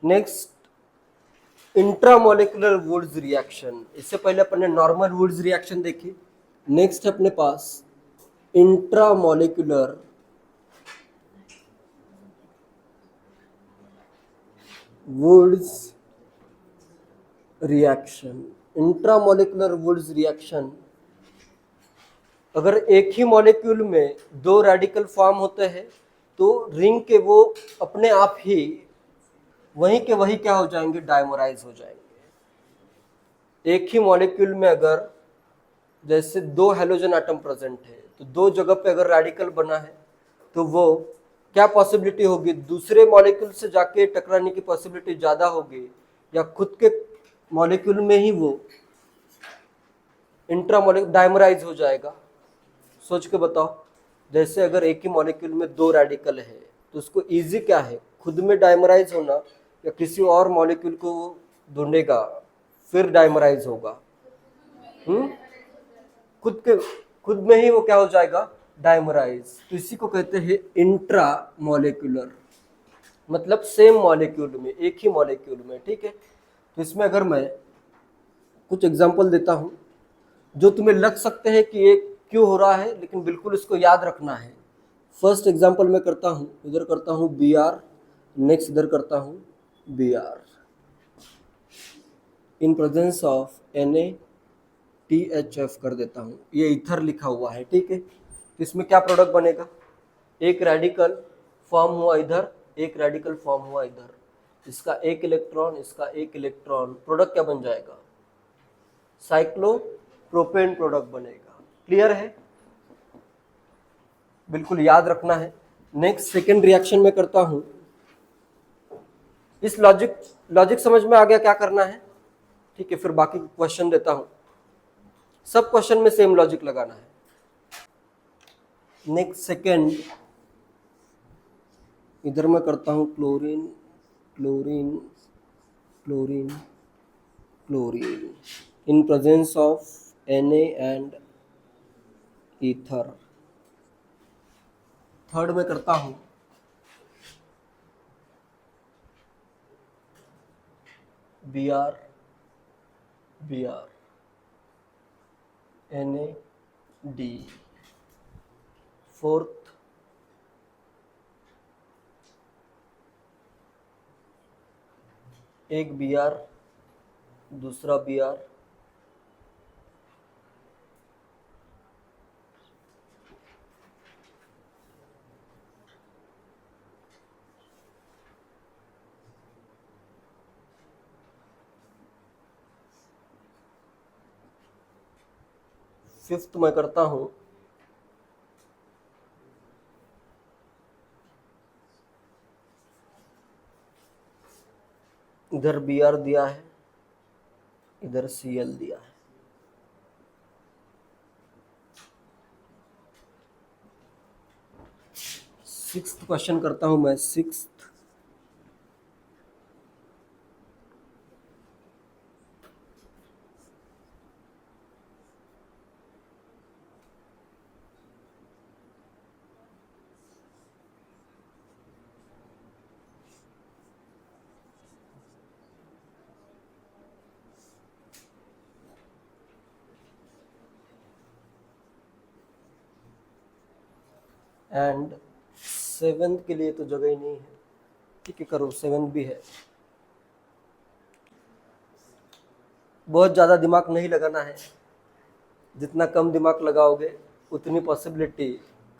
Next intramolecular Wurtz reaction, इससे पहले अपन ने नॉर्मल वुड्स रिएक्शन देखी। नेक्स्ट है अपने पास intramolecular Wurtz reaction. Intramolecular Wurtz reaction, अगर एक ही मॉलिक्यूल में दो रेडिकल फॉर्म होते हैं तो रिंग के वो अपने आप ही वहीं के वहीं क्या हो जाएंगे, डायमराइज हो जाएंगे। एक ही मॉलिक्यूल में अगर जैसे दो हेलोजन एटम प्रेजेंट है तो दो जगह पे अगर रेडिकल बना है तो वो क्या पॉसिबिलिटी होगी, दूसरे मॉलिक्यूल से जाके टकराने की पॉसिबिलिटी ज्यादा होगी या खुद के मॉलिक्यूल में ही वो इंट्रामोलिक्यूल डायमराइज हो जाएगा। सोच के बताओ, जैसे अगर एक ही मॉलिक्यूल में दो रेडिकल है तो उसको इजी क्या है, खुद में डायमराइज होना या किसी और मॉलिक्यूल को ढूंढेगा फिर डायमराइज होगा। खुद में ही वो क्या हो जाएगा, डायमराइज। तो इसी को कहते हैं इंट्रा मॉलिक्यूलर, मतलब सेम मॉलिक्यूल में, एक ही मॉलिक्यूल में। ठीक है, तो इसमें अगर मैं कुछ एग्जांपल देता हूं जो तुम्हें लग सकते हैं कि ये क्यों हो रहा है, लेकिन बिल्कुल इसको याद रखना है। फर्स्ट एग्जांपल मैं करता हूं, इधर करता हूं बी आर, नेक्स्ट इधर करता हूं B R in presence of NaTHF कर देता हूं, ये इथर लिखा हुआ है। ठीक है, तो इसमें क्या प्रोडक्ट बनेगा, एक रेडिकल फॉर्म हुआ इधर, एक रेडिकल फॉर्म हुआ इधर, इसका एक इलेक्ट्रॉन, इसका एक इलेक्ट्रॉन, प्रोडक्ट क्या बन जाएगा, साइक्लोप्रोपेन प्रोडक्ट बनेगा। क्लियर है, बिल्कुल याद रखना है। नेक्स्ट सेकेंड रिएक्शन में करता हूं, इस लॉजिक समझ में आ गया क्या करना है। ठीक है, फिर बाकी क्वेश्चन देता हूं, सब क्वेश्चन में सेम लॉजिक लगाना है। नेक्स्ट सेकेंड, इधर मैं करता हूं chlorine chlorine chlorine chlorine in presence of Na and ether. Third में करता हूं Br NaD। फोर्थ एक Br, दूसरा Br, फिफ्थ मैं करता हूं इधर Br दिया है, इधर Cl दिया है। सिक्स्थ क्वेश्चन करता हूं मैं, सिक्स्थ एंड सेवेंथ के लिए तो जगह ही नहीं है। ठीक है, करो, सेवेंथ भी है। बहुत ज़्यादा दिमाग नहीं लगाना है, जितना कम दिमाग लगाओगे उतनी पॉसिबिलिटी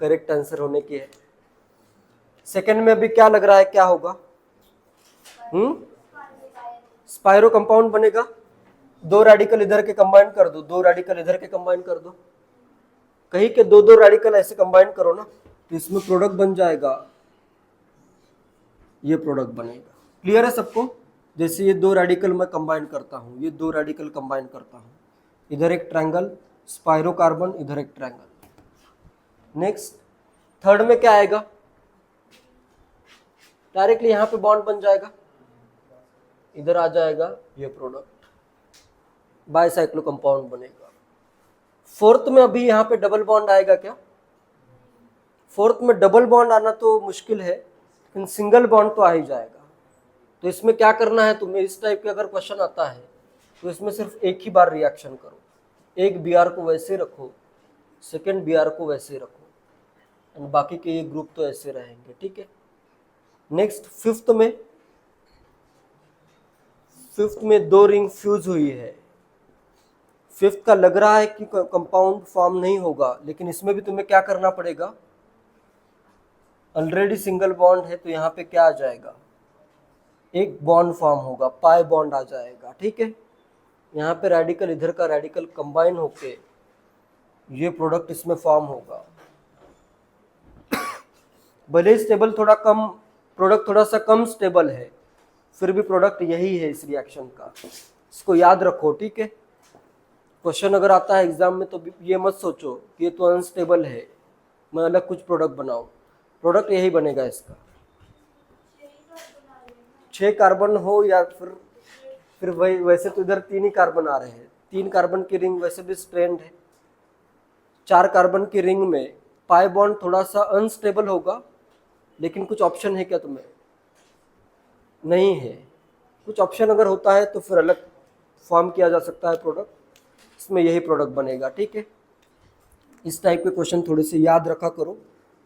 करेक्ट आंसर होने की है। सेकंड में अभी क्या लग रहा है, क्या होगा, स्पाइरो कंपाउंड बनेगा। दो रेडिकल इधर के कंबाइन कर दो, दो रेडिकल इधर के कंबाइन कर दो, कहीं के दो दो रेडिकल ऐसे कंबाइन करो ना, तो इसमें प्रोडक्ट बन जाएगा, ये प्रोडक्ट बनेगा। क्लियर है सबको, जैसे ये दो रेडिकल मैं कंबाइन करता हूं, ये दो रेडिकल कंबाइन करता हूं, इधर एक ट्रायंगल स्पाइरो कार्बन, इधर एक ट्रायंगल। नेक्स्ट थर्ड में क्या आएगा, डायरेक्टली यहां पे बॉन्ड बन जाएगा, इधर आ जाएगा ये प्रोडक्ट, बाइसाइक्लो कंपाउंड बनेगा। फोर्थ में अभी यहां पे डबल बॉन्ड आएगा क्या, फोर्थ में डबल बॉन्ड आना तो मुश्किल है, लेकिन सिंगल बॉन्ड तो आ ही जाएगा। तो इसमें क्या करना है तुम्हें, इस टाइप का अगर क्वेश्चन आता है तो इसमें सिर्फ एक ही बार रिएक्शन करो, एक बी आर को वैसे रखो, सेकेंड बी आर को वैसे रखो, एंड बाकी के ये ग्रुप तो ऐसे रहेंगे, ठीक है। नेक्स्ट फिफ्थ में दो रिंग फ्यूज हुई है। फिफ्थ का लग रहा है कि कंपाउंड फॉर्म नहीं होगा, लेकिन इसमें भी तुम्हें क्या करना पड़ेगा, ऑलरेडी सिंगल बॉन्ड है तो यहाँ पे क्या आ जाएगा, एक बॉन्ड फॉर्म होगा, पाई बॉन्ड आ जाएगा, ठीक है। यहाँ पे रेडिकल, इधर का रेडिकल कंबाइन होके ये प्रोडक्ट इसमें फॉर्म होगा। भले स्टेबल थोड़ा कम, प्रोडक्ट थोड़ा सा कम स्टेबल है, फिर भी प्रोडक्ट यही है इस रिएक्शन का, इसको याद रखो, ठीक है। क्वेश्चन अगर आता है एग्जाम में तो ये मत सोचो कि ये तो अनस्टेबल है, मैं अलग कुछ प्रोडक्ट बनाऊं, प्रोडक्ट यही बनेगा इसका। 6 कार्बन हो या फिर वही, वैसे तो इधर 3 ही कार्बन आ रहे हैं, 3 कार्बन की रिंग वैसे भी स्ट्रेंड है। 4 कार्बन की रिंग में पाई बॉन्ड थोड़ा सा अनस्टेबल होगा, लेकिन कुछ ऑप्शन है क्या तुम्हें, नहीं है। कुछ ऑप्शन अगर होता है तो फिर अलग फॉर्म किया जा सकता है प्रोडक्ट, इसमें यही प्रोडक्ट बनेगा, ठीक है। इस टाइप के क्वेश्चन थोड़े से याद रखा करो,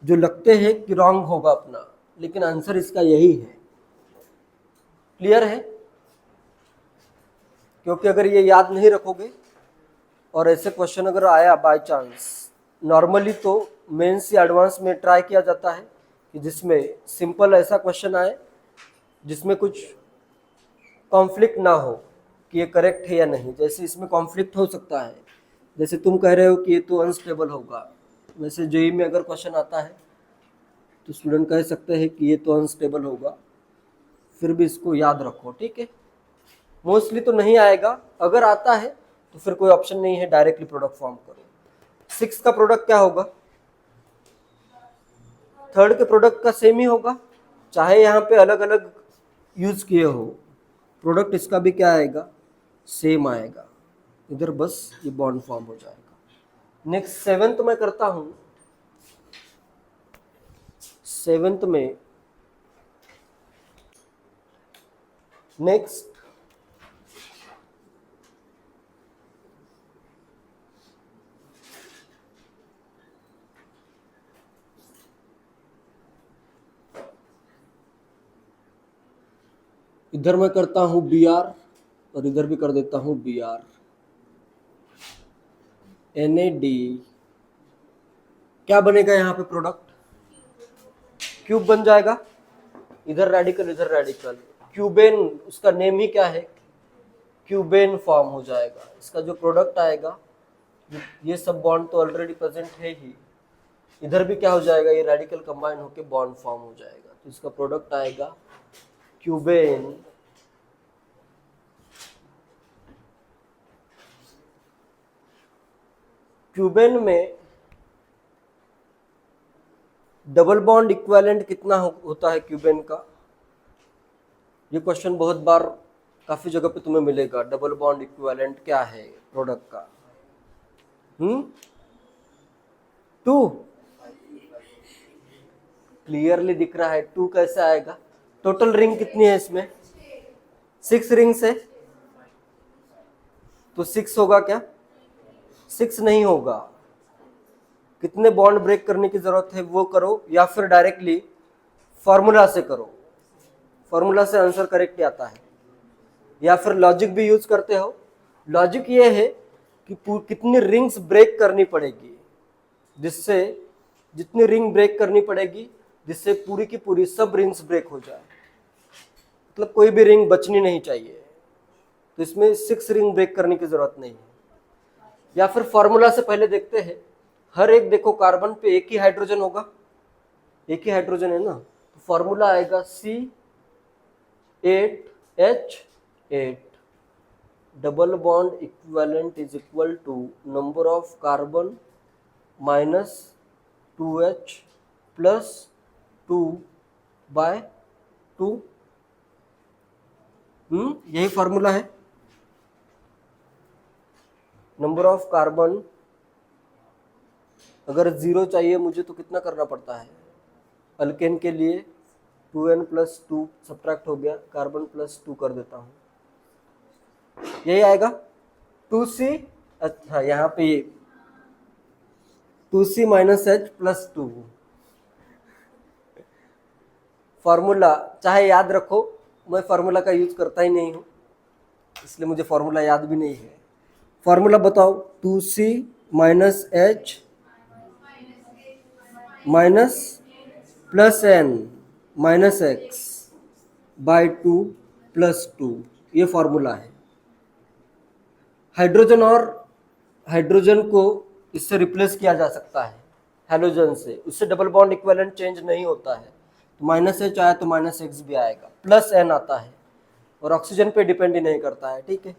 जो लगते हैं कि रॉन्ग होगा अपना, लेकिन आंसर इसका यही है। क्लियर है? क्योंकि अगर ये याद नहीं रखोगे और ऐसे क्वेश्चन अगर आया बाय चांस, नॉर्मली तो मेंस या एडवांस में ट्राई किया जाता है कि जिसमें सिंपल ऐसा क्वेश्चन आए जिसमें कुछ कॉन्फ्लिक्ट ना हो कि ये करेक्ट है या नहीं। जैसे इसमें कॉन्फ्लिक्ट हो सकता है, जैसे तुम कह रहे हो कि ये तो अनस्टेबल होगा, वैसे जेईई में अगर क्वेश्चन आता है तो स्टूडेंट कह सकते हैं कि ये तो अनस्टेबल होगा, फिर भी इसको याद रखो, ठीक है। मोस्टली तो नहीं आएगा, अगर आता है तो फिर कोई ऑप्शन नहीं है, डायरेक्टली प्रोडक्ट फॉर्म करो। 6 का प्रोडक्ट क्या होगा, थर्ड के प्रोडक्ट का सेम ही होगा, चाहे यहाँ पे अलग अलग यूज किए हो, प्रोडक्ट इसका भी क्या आएगा, सेम आएगा, इधर बस ये बॉन्ड फॉर्म हो जाएगा। नेक्स्ट सेवेंथ में करता हूं। सेवेंथ में नेक्स्ट इधर मैं करता हूं बी आर और इधर भी कर देता हूं बी आर, NAD, क्या बनेगा यहाँ पे प्रोडक्ट, क्यूब बन जाएगा, इधर रेडिकल इधर रेडिकल, क्यूबेन, उसका नेम ही क्या है, क्यूबेन फॉर्म हो जाएगा। इसका जो प्रोडक्ट आएगा, ये सब बॉन्ड तो ऑलरेडी प्रेजेंट है ही, इधर भी क्या हो जाएगा, ये रेडिकल कंबाइन होके बॉन्ड फॉर्म हो जाएगा, तो इसका प्रोडक्ट आएगा क्यूबेन क्यूबेन में डबल बॉन्ड इक्विवेलेंट कितना होता है क्यूबेन का, ये क्वेश्चन बहुत बार काफी जगह पे तुम्हें मिलेगा, डबल बॉन्ड इक्विवेलेंट क्या है प्रोडक्ट का, 2 क्लियरली दिख रहा है, 2 कैसे आएगा, टोटल रिंग कितनी है इसमें, 6 रिंग्स है, तो 6 होगा क्या, 6 नहीं होगा, कितने बॉन्ड ब्रेक करने की जरूरत है वो करो, या फिर डायरेक्टली फॉर्मूला से करो, फॉर्मूला से आंसर करेक्ट आता है, या फिर लॉजिक भी यूज करते हो। लॉजिक ये है कि कितनी रिंग्स ब्रेक करनी पड़ेगी, जिससे जितनी रिंग ब्रेक करनी पड़ेगी जिससे पूरी की पूरी सब रिंग्स ब्रेक हो जाए, मतलब कोई भी रिंग बचनी नहीं चाहिए, तो इसमें 6 रिंग ब्रेक करने की जरूरत नहीं है। या फिर फॉर्मूला से पहले देखते हैं, हर एक देखो कार्बन पे एक ही हाइड्रोजन होगा, एक ही हाइड्रोजन है ना, तो फॉर्मूला आएगा C8H8, double bond equivalent is equal to number of carbon minus 2H plus 2/2, यही फॉर्मूला है। नंबर ऑफ कार्बन अगर 0 चाहिए मुझे तो कितना करना पड़ता है, अल्केन के लिए 2n प्लस 2 सब्ट्रैक्ट हो गया, कार्बन प्लस 2 कर देता हूँ, यही आएगा 2c। अच्छा यहाँ पे ये 2c minus H plus 2 formula चाहे याद रखो, मैं फॉर्मूला का यूज करता ही नहीं हूँ, इसलिए मुझे फॉर्मूला याद भी नहीं है। फॉर्मूला बताओ, 2c minus H minus plus N minus X by 2 plus 2, ये फॉर्मूला है। हाइड्रोजन और हाइड्रोजन को इससे रिप्लेस किया जा सकता है हैलोजन से, उससे डबल बॉन्ड इक्विवेलेंट चेंज नहीं होता है। तो माइनस एच आया तो माइनस एक्स भी आएगा, प्लस एन आता है और ऑक्सीजन पे डिपेंड ही नहीं करता है, ठीक है।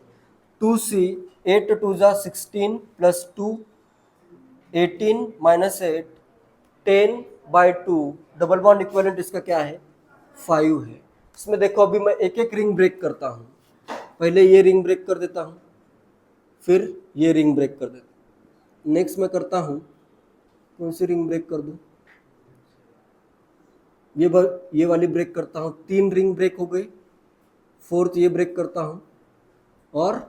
2c 8 2 जा 16 plus 2 18 minus 8 10 by 2, double bond equivalent इसका क्या है 5 है। इसमें देखो अभी मैं एक एक रिंग ब्रेक करता हूँ, पहले ये रिंग ब्रेक कर देता हूँ, फिर ये रिंग ब्रेक कर देता हूँ, नेक्स्ट मैं करता हूँ कौन सी रिंग ब्रेक कर दूँ, ये वाली ब्रेक करता हूँ, 3 रिंग ब्रेक हो गई, फोर्थ ये ब्रेक करता हूँ और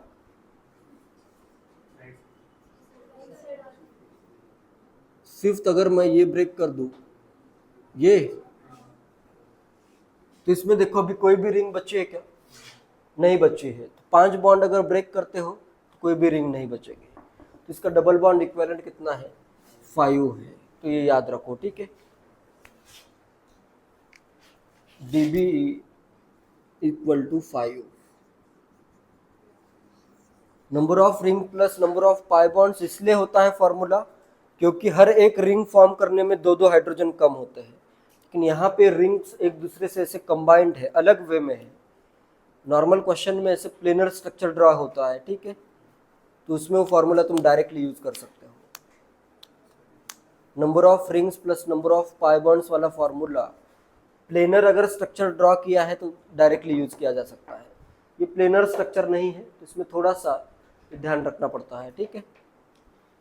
फिफ्थ अगर मैं ये ब्रेक कर दूँ ये, तो इसमें देखो अभी कोई भी रिंग बची है क्या, नहीं बची है। तो 5 बॉन्ड अगर ब्रेक करते हो तो कोई भी रिंग नहीं बचेगी, तो इसका डबल बॉन्ड इक्विवेलेंट कितना है 5 है, तो ये याद रखो, ठीक है। dB equal to 5। Number of ring plus number of pi bonds इसलिए होता है फॉर्मूला क्योंकि हर एक रिंग फॉर्म करने में 2 हाइड्रोजन कम होते हैं, लेकिन यहाँ पे रिंग्स एक दूसरे से ऐसे कंबाइंड है, अलग वे में है। नॉर्मल क्वेश्चन में ऐसे प्लेनर स्ट्रक्चर ड्रा होता है, ठीक है, तो उसमें वो फॉर्मूला तुम डायरेक्टली यूज कर सकते हो। Number of rings plus number of pi bonds वाला फॉर्मूला प्लेनर अगर स्ट्रक्चर ड्रॉ किया है तो डायरेक्टली यूज किया जा सकता है। ये प्लेनर स्ट्रक्चर नहीं है तो इसमें थोड़ा सा ध्यान रखना पड़ता है, ठीक है,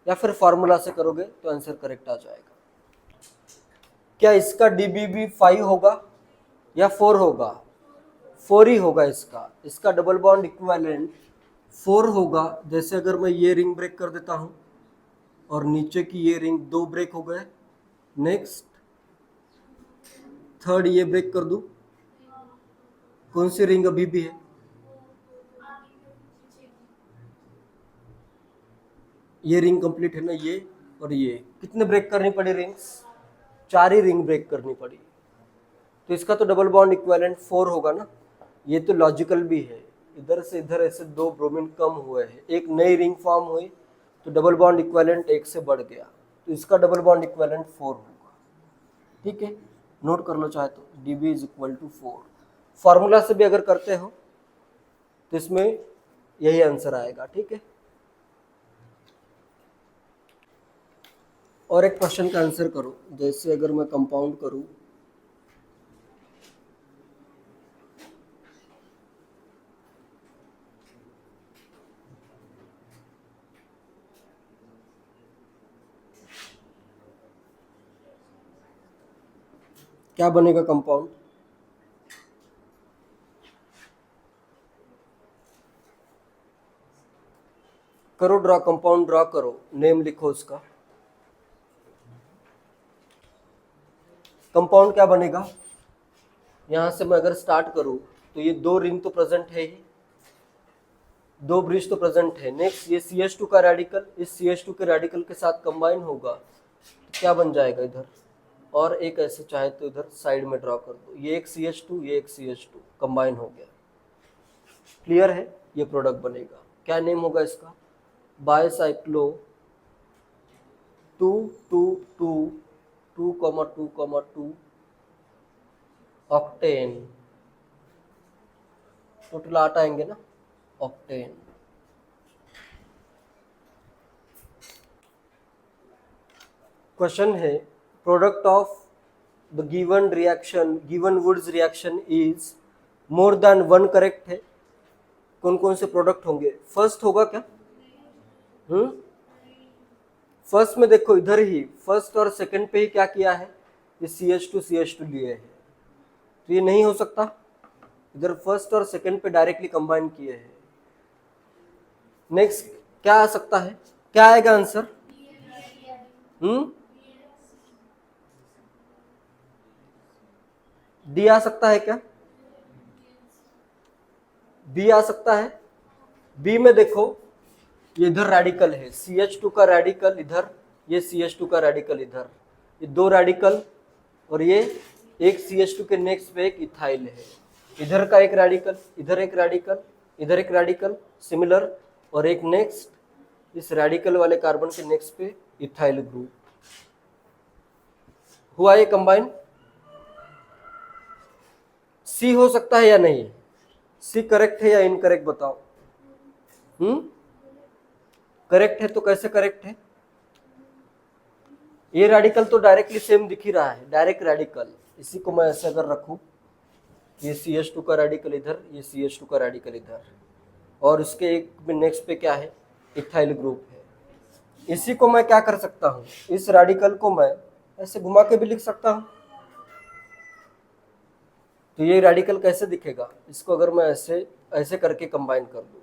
या फिर फॉर्मूला से करोगे तो आंसर करेक्ट आ जाएगा। क्या इसका dB भी 5 होगा या 4 होगा, 4 ही होगा इसका डबल बॉन्ड इक्विवेलेंट 4 होगा। जैसे अगर मैं ये रिंग ब्रेक कर देता हूँ और नीचे की ये रिंग 2 ब्रेक हो गए, नेक्स्ट थर्ड ये ब्रेक कर दूं, कौन सी रिंग अभी भी है, ये रिंग कंप्लीट है ना, ये और ये कितने ब्रेक करनी पड़ी रिंग्स, 4 ही रिंग ब्रेक करनी पड़ी, तो इसका तो डबल बॉन्ड इक्विवेलेंट 4 होगा ना। ये तो लॉजिकल भी है, इधर से इधर ऐसे 2 ब्रोमीन कम हुए हैं, एक नई रिंग फॉर्म हुई तो डबल बॉन्ड इक्विवेलेंट 1 से बढ़ गया, तो इसका डबल बॉन्ड इक्विवेलेंट 4 होगा, ठीक है, नोट कर लो चाहे तो dB is equal to 4। Formula से भी अगर करते हो तो इसमें यही आंसर आएगा, ठीक है। और एक क्वेश्चन का आंसर करो, जैसे अगर मैं कंपाउंड करूं, क्या बनेगा कंपाउंड, करो ड्रॉ, कंपाउंड ड्रॉ करो, नेम लिखो उसका, कंपाउंड क्या बनेगा। यहां से मैं अगर स्टार्ट करूं तो ये 2 रिंग तो प्रेजेंट है ही, 2 ब्रिज तो प्रेजेंट है, नेक्स्ट ये CH2 का रेडिकल इस CH2 के रेडिकल के साथ कंबाइन होगा तो क्या बन जाएगा इधर, और एक ऐसे चाहे तो इधर साइड में ड्रॉ कर दो, ये एक CH2 ये एक CH2 कंबाइन हो गया, क्लियर है, ये प्रोडक्ट बनेगा। क्या नेम होगा इसका, बायसाइक्लो 2 2 2 2, 2, 2 ऑक्टेन, टोटल 8 आएंगे ना, ऑक्टेन। क्वेश्चन है product of the given reaction, given Wurtz reaction is more than 1, correct है। कौन कौन से प्रोडक्ट होंगे, फर्स्ट होगा क्या, फर्स्ट में देखो इधर ही फर्स्ट और सेकंड पे ही क्या किया है, ये CH2 लिए है, तो ये नहीं हो सकता, इधर फर्स्ट और सेकंड पे डायरेक्टली कंबाइन किए हैं। नेक्स्ट क्या आ सकता है, क्या आएगा आंसर? डी आ सकता है क्या? बी आ सकता है। बी में देखो ये इधर रेडिकल है, CH2 का रेडिकल इधर, ये CH2 का रेडिकल इधर, ये दो रेडिकल, और ये एक CH2 के नेक्स्ट पे एक इथाइल है, इधर का एक रेडिकल, इधर एक रेडिकल, इधर एक रेडिकल सिमिलर, और एक नेक्स्ट इस रेडिकल वाले कार्बन के नेक्स्ट पे इथाइल ग्रुप हुआ, ये कंबाइन। सी हो सकता है या नहीं? सी करेक्ट है या इनकरेक्ट बताओ? करेक्ट है, तो कैसे करेक्ट है? ये रेडिकल तो डायरेक्टली सेम दिख ही रहा है, डायरेक्ट रेडिकल। इसी को मैं ऐसे अगर रखूं, ये CH2 का रेडिकल इधर, ये CH2 का रेडिकल इधर, और उसके एक नेक्स्ट पे क्या है, इथाइल ग्रुप है। इसी को मैं क्या कर सकता हूँ, इस रेडिकल को मैं ऐसे घुमा के भी लिख सकता हूँ। तो ये रेडिकल कैसे दिखेगा, इसको अगर मैं ऐसे ऐसे करके कंबाइन कर दूँ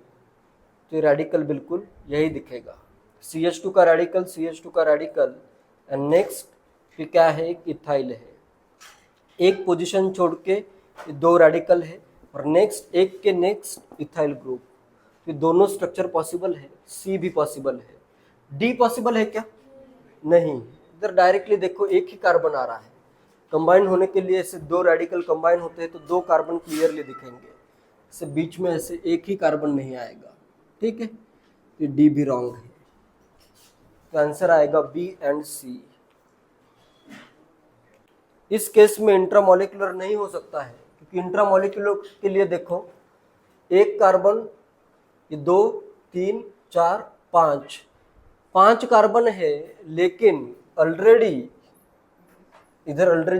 तो ये रेडिकल बिल्कुल यही दिखेगा, CH2 का रेडिकल, CH2 का रेडिकल, एंड नेक्स्ट फिर क्या है, एक इथाइल है। एक पोजीशन छोड़ के दो रेडिकल है, और नेक्स्ट एक के नेक्स्ट इथाइल ग्रुप। ये दोनों स्ट्रक्चर पॉसिबल है, सी भी पॉसिबल है। डी पॉसिबल है क्या? नहीं, इधर डायरेक्टली देखो एक ही कार्बन आ रहा है, कंबाइन होने के लिए ऐसे दो रेडिकल कंबाइन होते हैं तो दो कार्बन क्लियरली दिखेंगे, ऐसे बीच में ऐसे एक ही कार्बन नहीं आएगा, ठीक है। ये डी भी रॉन्ग है, तो आंसर आएगा बी एंड सी। इस केस में इंट्रामोलिकुलर नहीं हो सकता है, क्योंकि इंट्रामोलिकुलर के लिए देखो एक कार्बन, ये 2 3 4 5 5 कार्बन है, लेकिन ऑलरेडी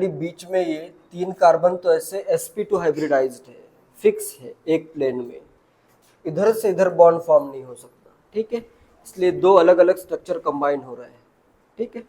बीच में ये 3 कार्बन तो ऐसे sp2 हाइब्रिडाइज्ड है, फिक्स है एक प्लेन में, इधर से इधर बॉन्ड फॉर्म नहीं हो सकता, ठीक है। इसलिए दो अलग अलग स्ट्रक्चर कंबाइन हो रहे हैं, ठीक है।